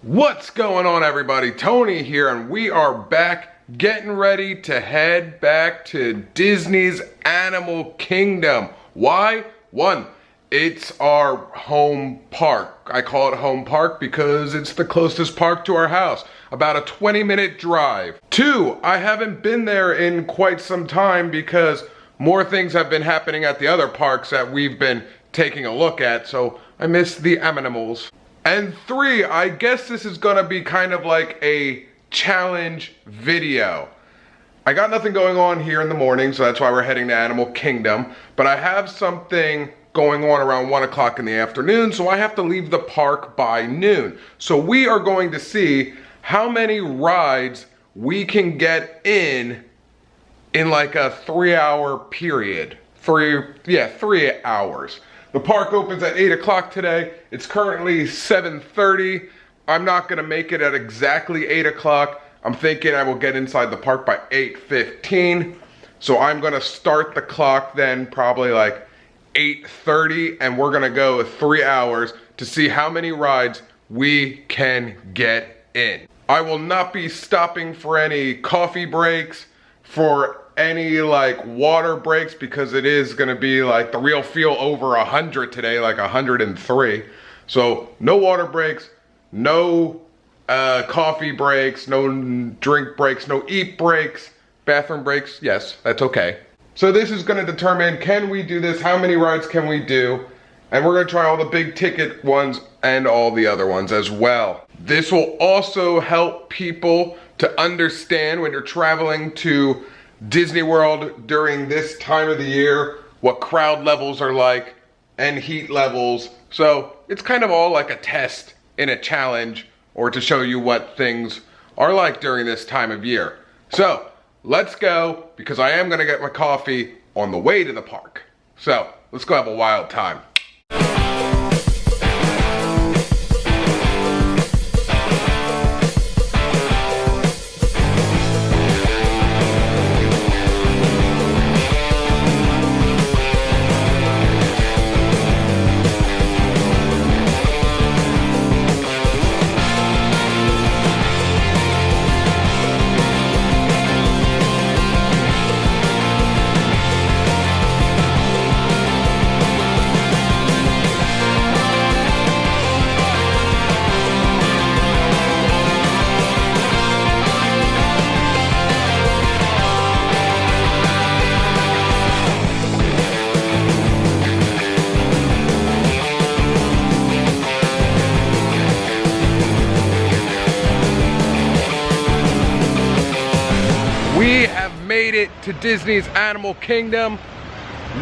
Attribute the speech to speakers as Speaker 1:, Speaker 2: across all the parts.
Speaker 1: What's going on, everybody? Tony here, and we are back getting ready to head back to Disney's Animal Kingdom. Why? One, it's our home park. I call it home park because it's the closest park to our house, about a 20-minute drive. Two, I haven't been there in quite some time because more things have been happening at the other parks that we've been taking a look at, so I miss the animals. And three, I guess this is gonna be kind of like a challenge video. I got nothing going on here in the morning, so that's why we're heading to Animal Kingdom, but I have something going on around 1 o'clock in the afternoon, so I have to leave the park by noon. So we are going to see how many rides we can get in like a 3-hour period. 3 hours. The park opens at 8 o'clock today. It's currently 7:30. I'm not gonna make it at exactly 8 o'clock. I'm thinking I will get inside the park by 8:15. So I'm gonna start the clock then probably like 8:30, and we're gonna go 3 hours to see how many rides we can get in. I will not be stopping for any coffee breaks, for any like water breaks, because it is gonna be like the real feel over 100 today, like 103. So no water breaks, no coffee breaks, no drink breaks, no eat breaks, bathroom breaks. Yes, that's okay. So this is gonna determine, can we do this? How many rides can we do? And we're gonna try all the big ticket ones and all the other ones as well. This will also help people to understand when you're traveling to Disney World during this time of the year, what crowd levels are like and heat levels. So it's kind of all like a test and a challenge, or to show you what things are like during this time of year. So let's go, because I am gonna get my coffee on the way to the park. So let's go have a wild time. We have made it to Disney's Animal Kingdom.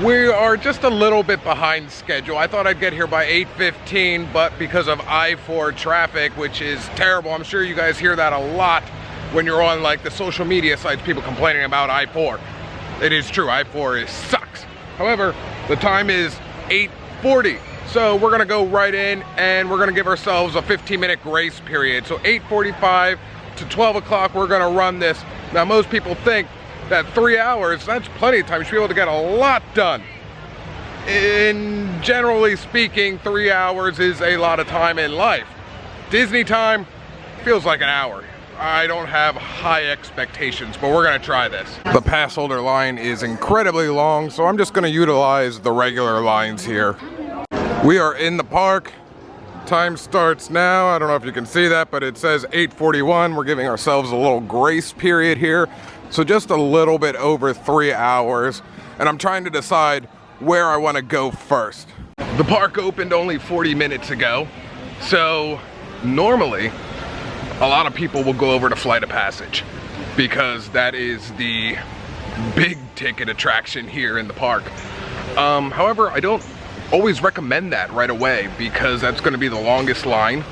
Speaker 1: We are just a little bit behind schedule. I thought I'd get here by 8:15, but because of I-4 traffic, which is terrible, I'm sure you guys hear that a lot when you're on like the social media sites, people complaining about I-4. It is true, I-4 sucks. However, the time is 8:40. So we're gonna go right in and we're gonna give ourselves a 15-minute grace period. So 8:45 to 12 o'clock, we're gonna run this. Now, most people think that 3 hours, that's plenty of time. You should be able to get a lot done. Generally speaking, 3 hours is a lot of time in life. Disney time feels like an hour. I don't have high expectations, but we're gonna try this. The pass holder line is incredibly long, so I'm just gonna utilize the regular lines here. We are in the park. Time starts now. I don't know if you can see that, but it says 8:41. We're giving ourselves a little grace period here. So just a little bit over 3 hours. And I'm trying to decide where I want to go first. The park opened only 40 minutes ago. So normally, a lot of people will go over to Flight of Passage, because that is the big ticket attraction here in the park. However, I don't always recommend that right away, because that's going to be the longest line,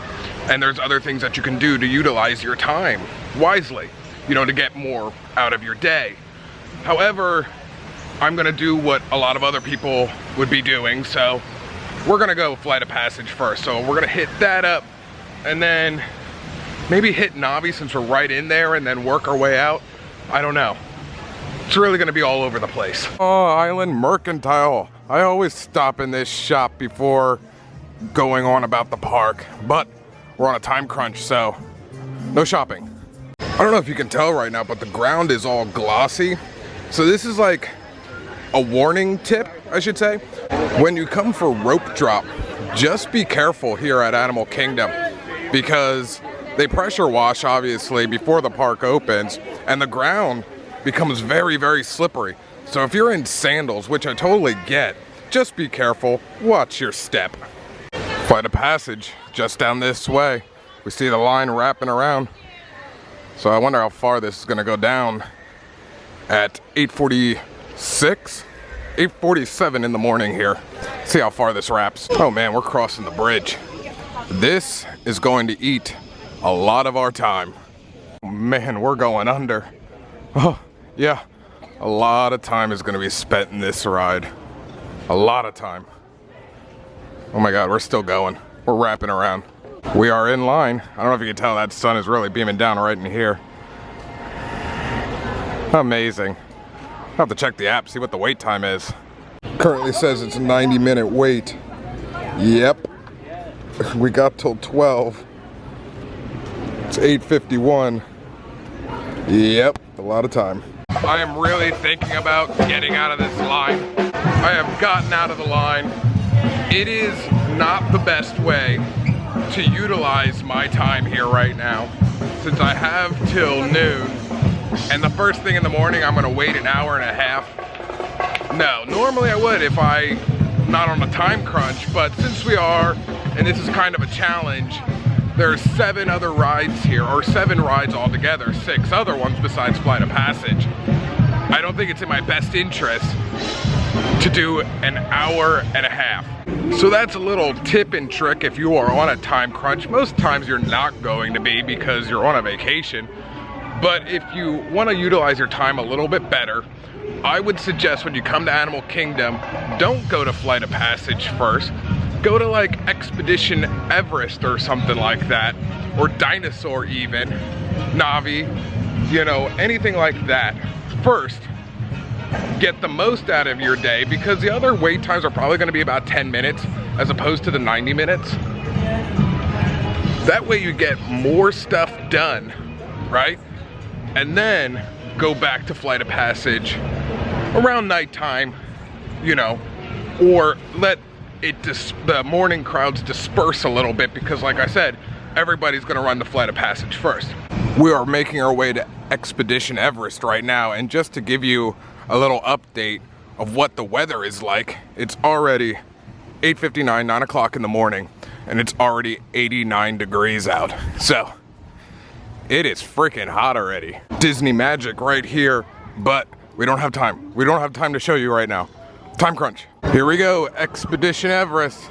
Speaker 1: and there's other things that you can do to utilize your time wisely, you know, to get more out of your day. However, I'm going to do what a lot of other people would be doing, so we're going to go Flight of Passage first. So we're going to hit that up, and then maybe hit Navi since we're right in there, and then work our way out. I don't know. It's really going to be all over the place. Oh, Island Mercantile. I always stop in this shop before going on about the park, but we're on a time crunch, so no shopping. I don't know if you can tell right now, but the ground is all glossy. So this is like a warning tip, I should say. When you come for rope drop, just be careful here at Animal Kingdom, because they pressure wash obviously before the park opens, and the ground becomes very, very slippery. So if you're in sandals, which I totally get, just be careful, watch your step. Flight of Passage, just down this way. We see the line wrapping around. So I wonder how far this is gonna go down at 8:46, 8:47 in the morning here. See how far this wraps. Oh man, we're crossing the bridge. This is going to eat a lot of our time. Man, we're going under. Oh, yeah. A lot of time is gonna be spent in this ride. A lot of time. Oh my God, we're still going. We're wrapping around. We are in line. I don't know if you can tell, that sun is really beaming down right in here. Amazing. I'll have to check the app, see what the wait time is. Currently says it's a 90-minute wait. Yep. We got till 12. It's 8:51. Yep, a lot of time. I am really thinking about getting out of this line. I have gotten out of the line. It is not the best way to utilize my time here right now, since I have till noon, and the first thing in the morning I'm gonna wait an hour and a half. No, normally I would if I'm not on a time crunch, but since we are, and this is kind of a challenge, there's 7 other rides here, or 7 rides altogether, 6 other ones besides Flight of Passage. I don't think it's in my best interest to do an hour and a half. So that's a little tip and trick if you are on a time crunch. Most times you're not going to be because you're on a vacation. But if you want to utilize your time a little bit better, I would suggest when you come to Animal Kingdom, don't go to Flight of Passage first. Go to like Expedition Everest or something like that, or Dinosaur even, Navi, you know, anything like that. First, get the most out of your day, because the other wait times are probably going to be about 10 minutes as opposed to the 90 minutes. That way you get more stuff done, right? And then go back to Flight of Passage around nighttime, you know, or let the morning crowds disperse a little bit, because like I said, everybody's gonna run the Flight of Passage first. We are making our way to Expedition Everest right now, and just to give you a little update of what the weather is like, it's already 8:59, 9 o'clock in the morning, and it's already 89 degrees out. So it is freaking hot already. Disney magic right here, but we don't have time. We don't have time to show you right now. Time crunch. Here we go, Expedition Everest.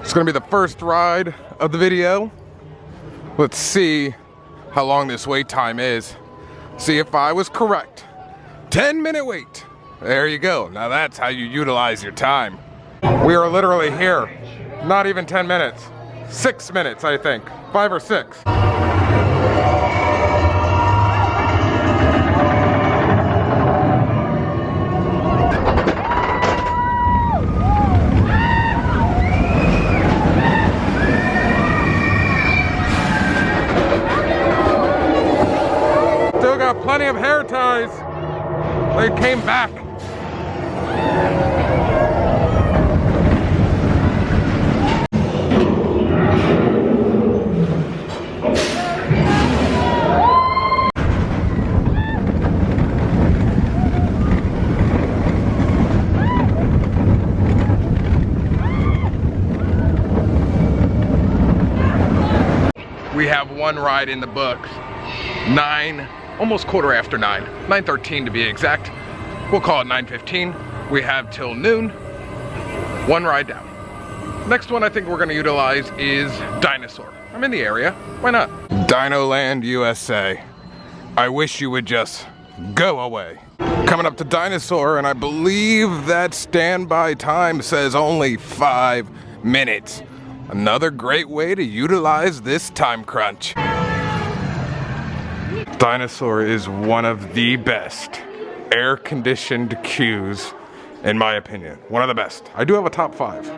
Speaker 1: It's gonna be the first ride of the video. Let's see how long this wait time is. See if I was correct. 10-minute wait. There you go. Now that's how you utilize your time. We are literally here. Not even 10 minutes. 6 minutes, I think. 5 or 6. Plenty of hair ties. They came back. We have one ride in the books. 9, almost 9:15, 9:13 to be exact. We'll call it 9:15. We have till noon. One ride down. Next one I think we're gonna utilize is Dinosaur. I'm in the area, why not? Dinoland, USA. I wish you would just go away. Coming up to Dinosaur, and I believe that standby time says only 5 minutes. Another great way to utilize this time crunch. Dinosaur is one of the best air-conditioned queues, in my opinion. One of the best. I do have a top 5.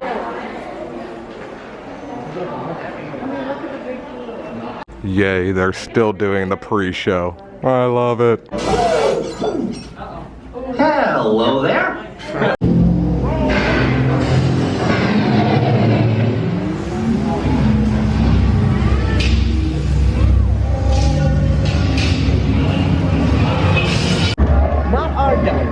Speaker 1: Yay, they're still doing the pre-show. I love it.
Speaker 2: Hello there. Not our day.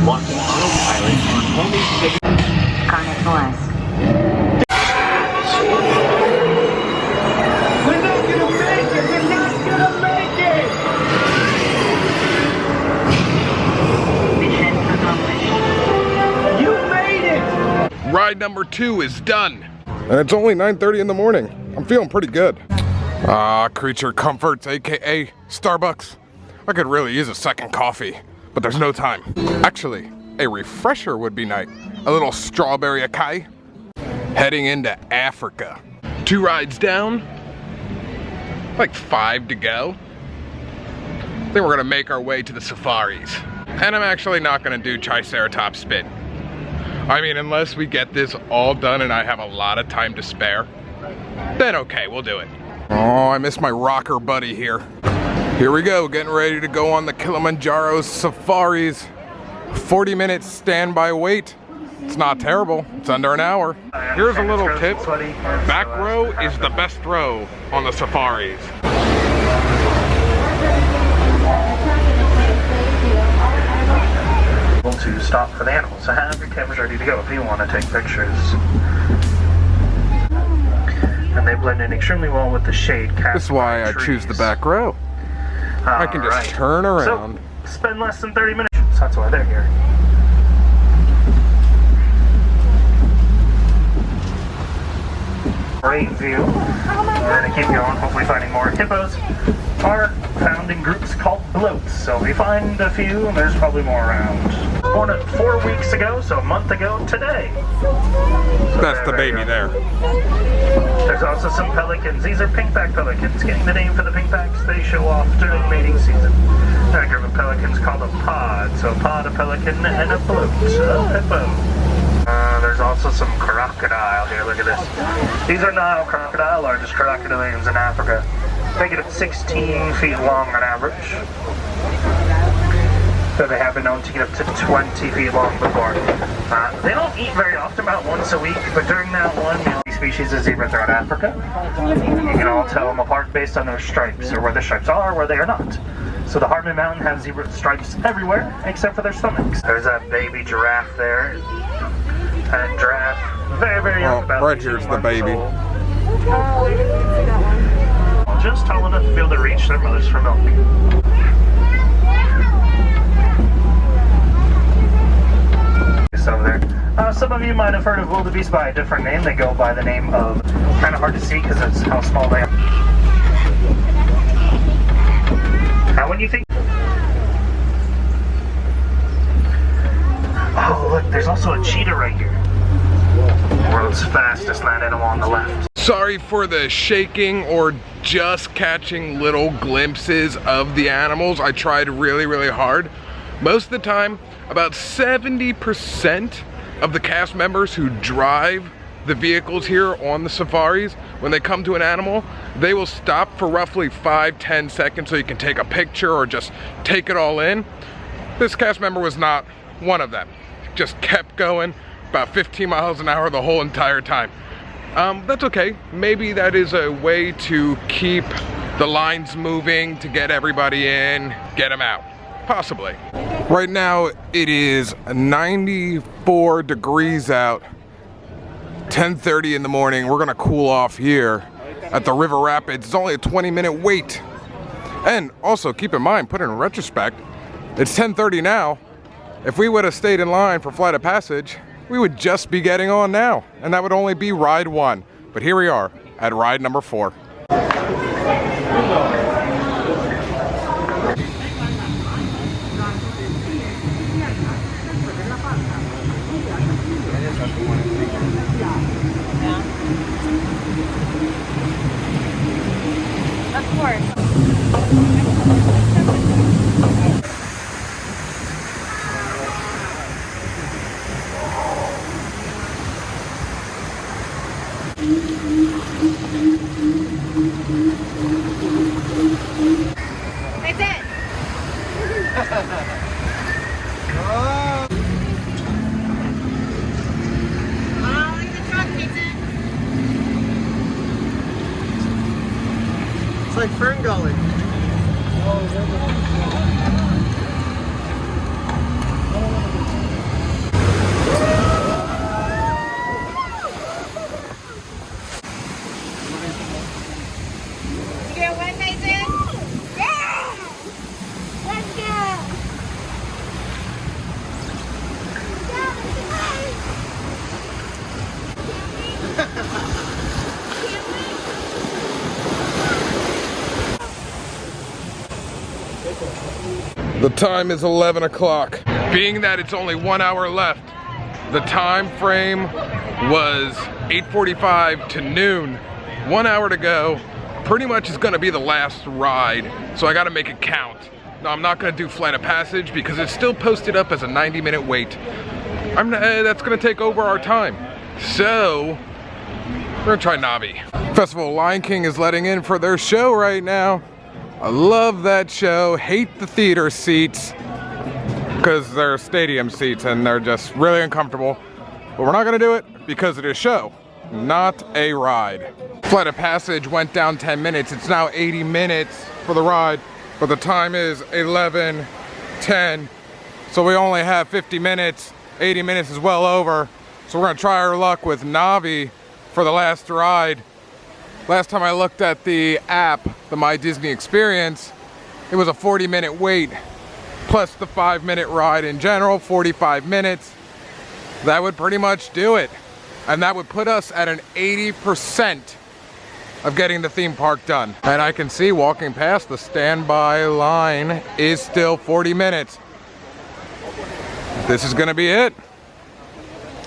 Speaker 2: Walking autopilot on only big. We're not gonna make it! We're not gonna make it! Mission accomplished. You made it!
Speaker 1: Ride number 2 is done. And it's only 9:30 in the morning. I'm feeling pretty good. Creature Comforts, aka Starbucks. I could really use a second coffee, but there's no time. Actually, a refresher would be nice. A little strawberry acai. Heading into Africa. 2 rides down. Like 5 to go. I think we're gonna make our way to the safaris. And I'm actually not gonna do Triceratops spin. I mean, unless we get this all done and I have a lot of time to spare, then okay, we'll do it. Oh, I miss my rocker buddy here. Here we go, getting ready to go on the Kilimanjaro safaris. 40 minutes standby wait. It's not terrible, it's under an hour. Here's a little tip. Back row is the best row on the safaris.
Speaker 2: To stop for the animals. So have your cameras ready to go if you want to take pictures. And they blend in extremely well with the shade cast.
Speaker 1: This is why I choose the back row. I can just turn around.
Speaker 2: So, spend less than 30 minutes. So that's why they're here. Great view. We're going to keep going, hopefully finding more hippos. Are found in groups called bloats. So we find a few, and there's probably more around. Born 4 weeks ago, so a month ago today. So
Speaker 1: that's the baby there.
Speaker 2: There's also some pelicans. These are pinkback pelicans, getting the name for the pinkbacks they show off during mating season. A group of pelicans called a pod. So a pod, a pelican, and a bloat, a hippo. There's also some crocodile here, look at this. These are Nile crocodile, largest crocodilians in Africa. They get up 16 feet long on average. So they have been known to get up to 20 feet long before. They don't eat very often, about once a week, but during that one meal, the species of zebra throughout Africa, you can all tell them apart based on their stripes, or where the stripes are, or where they are not. So the Hartman Mountain has zebra stripes everywhere, except for their stomachs. There's a baby giraffe there. And giraffe, very, very young. About
Speaker 1: right here's the baby.
Speaker 2: Just tall enough to be able to reach their mothers for milk. So there. Some of you might have heard of wildebeest by a different name. They go by the name of, kind of hard to see because it's how small they are. Now when you think, oh look, there's also a cheetah right here. World's fastest land animal on the left.
Speaker 1: Sorry for the shaking or just catching little glimpses of the animals. I tried really, really hard. Most of the time, about 70% of the cast members who drive the vehicles here on the safaris, when they come to an animal, they will stop for roughly 5-10 seconds so you can take a picture or just take it all in. This cast member was not one of them. Just kept going about 15 miles an hour the whole entire time. That's okay. Maybe that is a way to keep the lines moving, to get everybody in, get them out. Possibly. Right now it is 94 degrees out. 10:30 in the morning. We're gonna cool off here at the River Rapids. It's only a 20-minute wait. And also keep in mind, put in retrospect, it's 10:30 now. If we would have stayed in line for Flight of Passage, we would just be getting on now, and that would only be ride 1. But here we are at ride number 4.
Speaker 3: Of course. That's it. Following the truck, Jason.
Speaker 4: It's like Fern Gully.
Speaker 3: You get one, Mason? Yeah! Let's go!
Speaker 1: The time is 11 o'clock. Being that it's only 1 hour left, the time frame was 8:45 to noon. 1 hour to go. Pretty much is gonna be the last ride, so I gotta make it count. No, I'm not gonna do Flight of Passage because it's still posted up as a 90-minute wait. That's gonna take over our time. So, we're gonna try Navi. Festival Lion King is letting in for their show right now. I love that show, hate the theater seats because they're stadium seats and they're just really uncomfortable. But we're not gonna do it because it is a show, not a ride. Flight of Passage went down 10 minutes. It's now 80 minutes for the ride, but the time is 11:10. So we only have 50 minutes. 80 minutes is well over. So we're gonna try our luck with Navi for the last ride. Last time I looked at the app, the My Disney Experience, it was a 40-minute wait, plus the 5-minute ride in general, 45 minutes. That would pretty much do it. And that would put us at an 80% of getting the theme park done. And I can see walking past the standby line is still 40 minutes. This is gonna be it.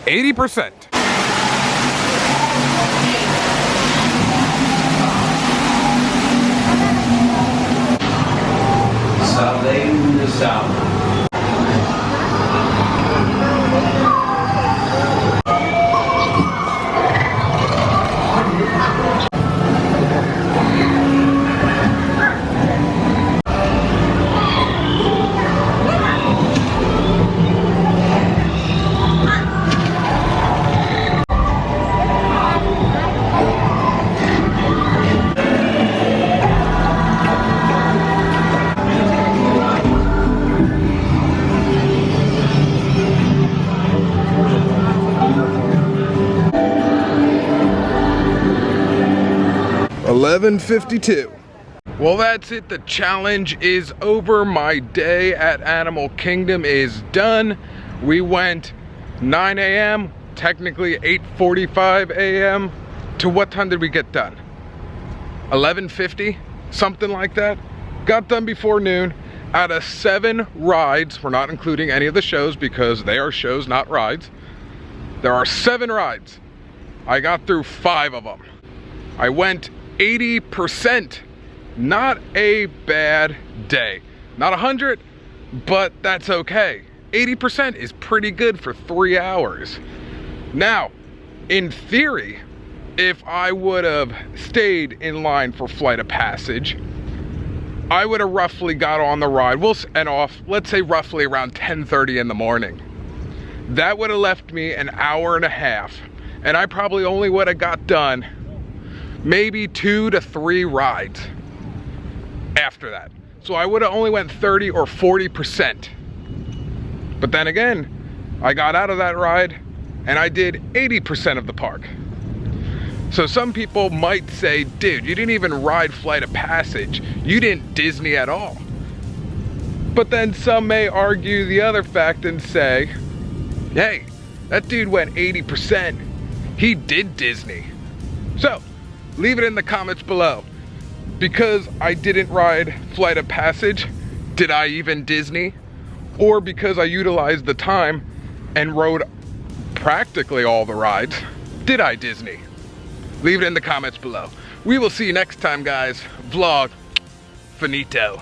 Speaker 1: 80%.
Speaker 5: Salvation the South.
Speaker 1: 11:52. Well, that's it. The challenge is over. My day at Animal Kingdom is done. We went 9 a.m., technically 8:45 a.m. To what time did we get done? 11:50, something like that. Got done before noon. Out of 7 rides, we're not including any of the shows because they are shows, not rides. There are 7 rides. I got through 5 of them. I went 80%. Not a bad day. Not 100, but that's okay. 80% is pretty good for 3 hours. Now, in theory, if I would have stayed in line for Flight of Passage, I would have roughly got on the ride, and off, let's say roughly around 10:30 in the morning. That would have left me an hour and a half, and I probably only would have got done maybe 2 to 3 rides after that. So I would have only went 30 or 40%. But then again, I got out of that ride and I did 80% of the park. So some people might say, dude, you didn't even ride Flight of Passage. You didn't Disney at all. But then some may argue the other fact and say, hey, that dude went 80%. He did Disney. So leave it in the comments below. Because I didn't ride Flight of Passage, did I even Disney? Or because I utilized the time and rode practically all the rides, did I Disney? Leave it in the comments below. We will see you next time, guys. Vlog finito.